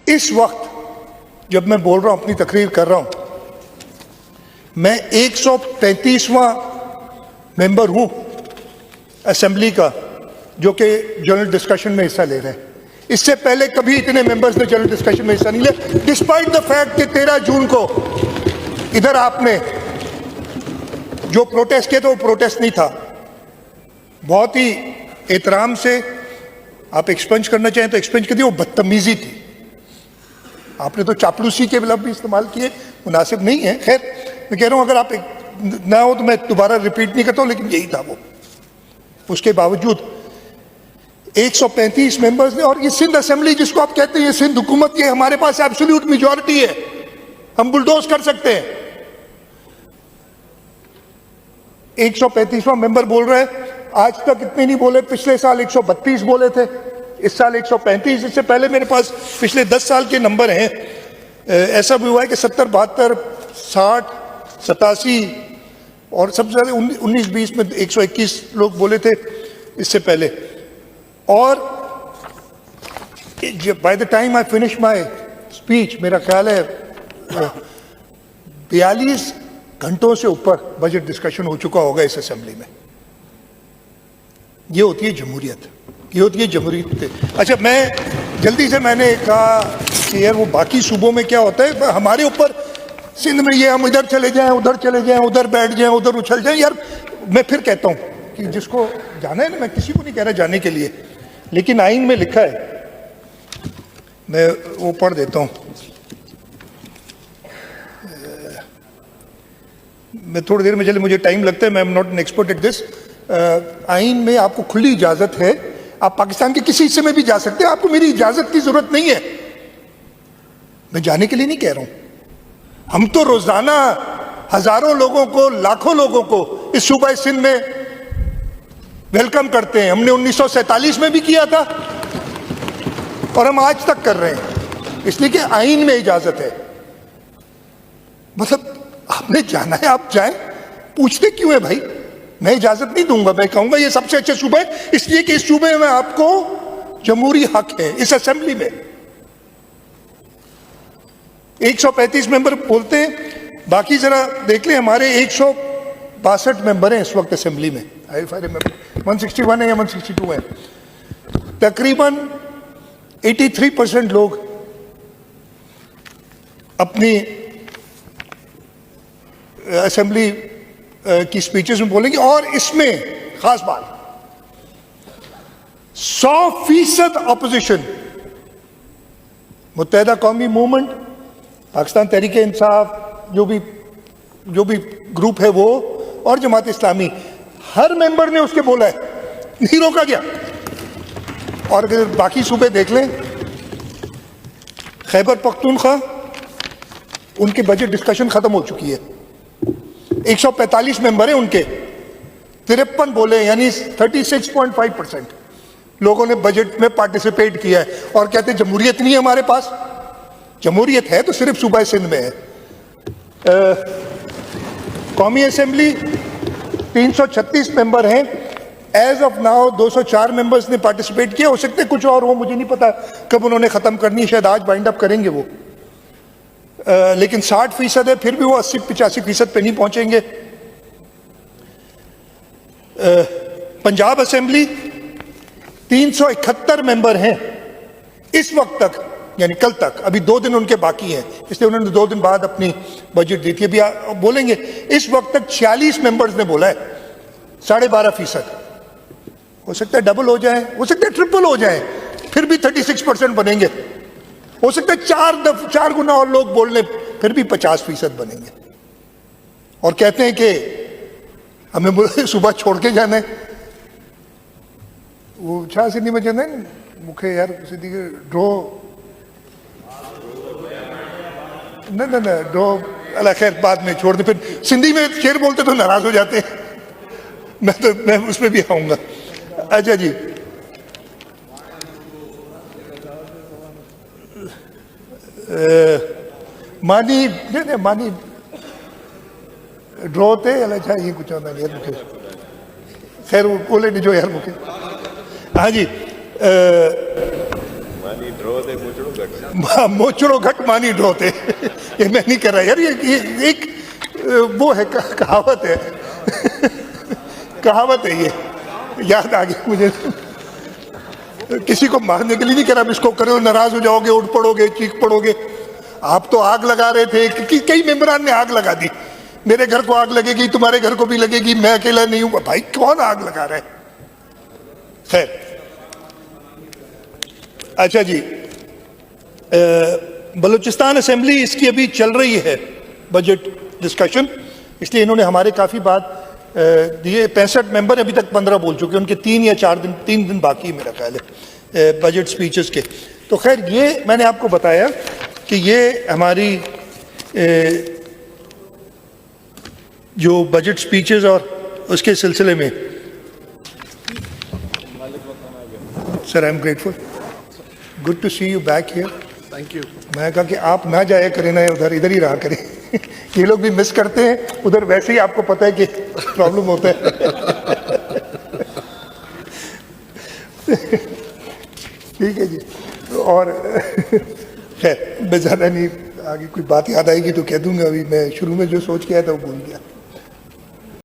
इस वक्त जब मैं बोल रहा हूं, अपनी तकरीर कर रहा हूं, मैं 135वां मेंबर हूं असेंबली का जो कि जनरल डिस्कशन में हिस्सा ले रहे हैं। इससे पहले कभी इतने मेंबर्स ने जनरल डिस्कशन में हिस्सा नहीं लिया, डिस्पाइट द फैक्ट कि 13 जून को इधर आपने जो प्रोटेस्ट किया था वो प्रोटेस्ट नहीं था। बहुत ही एहतराम से आप एक्सपेंज करना चाहें तो एक्सपेंज कर दिए, वो बदतमीजी थी। आपने तो चापलूसी के लफ्ज़ भी इस्तेमाल किए, मुनासिब नहीं है। खैर मैं कह रहा हूं अगर आप ना हो तो मैं दोबारा रिपीट नहीं करता हूं, लेकिन यही था वो। उसके बावजूद 135 मेंबर्स ने, और ये सिंध असेंबली जिसको आप कहते हैं, ये सिंध हुकूमत की हमारे पास एब्सोल्यूट मेजॉरिटी है, हम बुलडोज कर सकते हैं। 135वां मेंबर बोल रहे हैं, आज तक इतने नहीं बोले, पिछले साल 132 बोले थे, इस साल 135। इससे पहले मेरे पास पिछले 10 साल के नंबर हैं। ऐसा भी हुआ है कि 70, 72, 60, 87 और सबसे ज्यादा 19-20 में 121 लोग बोले थे इससे पहले। और by the time I finish my speech, मेरा ख्याल है 42 घंटों से ऊपर बजट डिस्कशन हो चुका होगा इस असेंबली में। ये होती है जमहूरियत, ये होती है जमहूरियत। अच्छा, मैं जल्दी से मैंने कहा कि यार वो बाकी सूबों में क्या होता है, हमारे ऊपर सिंध में ये हम इधर चले जाएं, उधर चले जाएं, उधर बैठ जाएं, उधर उछल जाएं। यार मैं फिर कहता हूं कि जिसको जाना है ना, मैं किसी को नहीं कह रहा जाने के लिए, लेकिन आइन में लिखा है, मैं वो पढ़ देता हूं। मैं थोड़ी देर में, चले मुझे टाइम लगता है, मैं am not an expert at this. आइन में आपको खुली इजाजत है, आप पाकिस्तान के किसी हिस्से में भी जा सकते हैं, आपको मेरी इजाजत की जरूरत नहीं है। मैं जाने के लिए नहीं कह रहा हूं। हम तो रोजाना हजारों लोगों को, लाखों लोगों को इस सूबा सिंध में वेलकम करते हैं। हमने 1947 में भी किया था और हम आज तक कर रहे हैं, इसलिए कि आइन में इजाजत है। मतलब आपने जाना है, आप जाएं, पूछते क्यों है भाई? मैं इजाजत नहीं दूंगा, मैं कहूंगा ये सबसे अच्छे सूबे है, इसलिए कि इस सूबे में आपको जमहूरी हक है। इस असेंबली में 135 मेंबर बोलते हैं, बाकी जरा देख लें, हमारे 162 मेंबर हैं इस वक्त असेंबली में। 161 है या 162 है। तकरीबन 83% लोग अपनी असेंबली की स्पीचेस में बोलेंगे। और इसमें खास बात, 100% अपोजिशन, मुत्तहिदा कौमी मूवमेंट, पाकिस्तान तहरीके इंसाफ, जो भी ग्रुप है वो, और जमात इस्लामी, हर मेंबर ने उसके बोला है, नहीं रोका गया। और अगर बाकी सूबे देख लें, खैबर पख्तूनख्वा, उनके बजट डिस्कशन खत्म हो चुकी है। 145 मेंबर हैं उनके, 53 बोले, यानी 36.5% लोगों ने बजट में पार्टिसिपेट किया है। और कहते जमहूरियत नहीं है हमारे पास। जमहूरियत है तो सिर्फ सूबा सिंध में है। कौमी असेंबली 336 मेंबर हैं। एज ऑफ नाउ 204 मेंबर्स ने पार्टिसिपेट किया। हो सकते कुछ और हो, मुझे नहीं पता कब उन्होंने खत्म करनी है, शायद आज वाइंड अप करेंगे वो। लेकिन 60% है, फिर भी वो 80-85% पे नहीं पहुंचेंगे। पंजाब असेंबली 371 मेंबर हैं इस वक्त तक, यानी कल तक। अभी 2 दिन उनके बाकी हैं, इसलिए उन्होंने 2 दिन बाद अपनी बजट दी थी। अभी बोलेंगे। इस वक्त तक 46 मेंबर्स ने बोला है, 12.5%। हो सकता है डबल हो जाए, हो सकता है ट्रिपल हो जाए, फिर भी 36% बनेंगे। हो सकता है 4 गुना और लोग बोल लें, फिर भी 50% बनेंगे। और कहते हैं कि हमें सुबह छोड़ के जाना है। वो छा सिंधी में चवंदा आहिनि, मूंखे यार सिंधी ड्रो न ड्रो, अल्लाह खैर बाद में छोड़ दे। फिर सिंधी में शेर बोलते तो नाराज हो जाते हैं। मैं उसमें भी आऊंगा। अच्छा जी, मानी ड्रो ते अलाए छा ईअं कुझु चवंदा आहिनि यार मूंखे। खैर ॻोल्हे ॾिजो यार मूंखे। हाँ जी, मोचड़ो घट मानी ड्रोते, ये मैं नहीं कर रहा यार, ये एक वो है कहावत है कहावत है, ये याद आ गया मुझे। किसी को मारने के लिए नहीं कह रहा, इसको करो नाराज हो जाओगे, उठ पड़ोगे, चीख पड़ोगे। आप तो आग लगा रहे थे, कई मेंबरान ने आग लगा दी, मेरे घर को आग लगेगी, तुम्हारे घर को भी लगेगी, मैं अकेला नहीं हूं। भाई कौन आग लगा रहा है? खैर, अच्छा जी, बलूचिस्तान असेंबली इसकी अभी चल रही है बजट डिस्कशन, इसलिए इन्होंने हमारे काफ़ी बात दिए। 65 मेंबर अभी तक 15 बोल चुके हैं, उनके 3 दिन बाकी है मेरा ख्याल है बजट स्पीचेस के। तो खैर, ये मैंने आपको बताया कि ये हमारी जो बजट स्पीचेस और उसके सिलसिले में, sir I am grateful, good to see you back here. Thank you. मैं कहा कि आप ना जाया करें ना उधर, इधर ही रहा करें ये लोग भी मिस करते हैं उधर, वैसे ही आपको पता है कि प्रॉब्लम होता है ठीक है जी। और खैर, मैं ज़्यादा नहीं, आगे कोई बात याद आएगी तो कह दूंगा, अभी मैं शुरू में जो सोच के आया था वो भूल गया।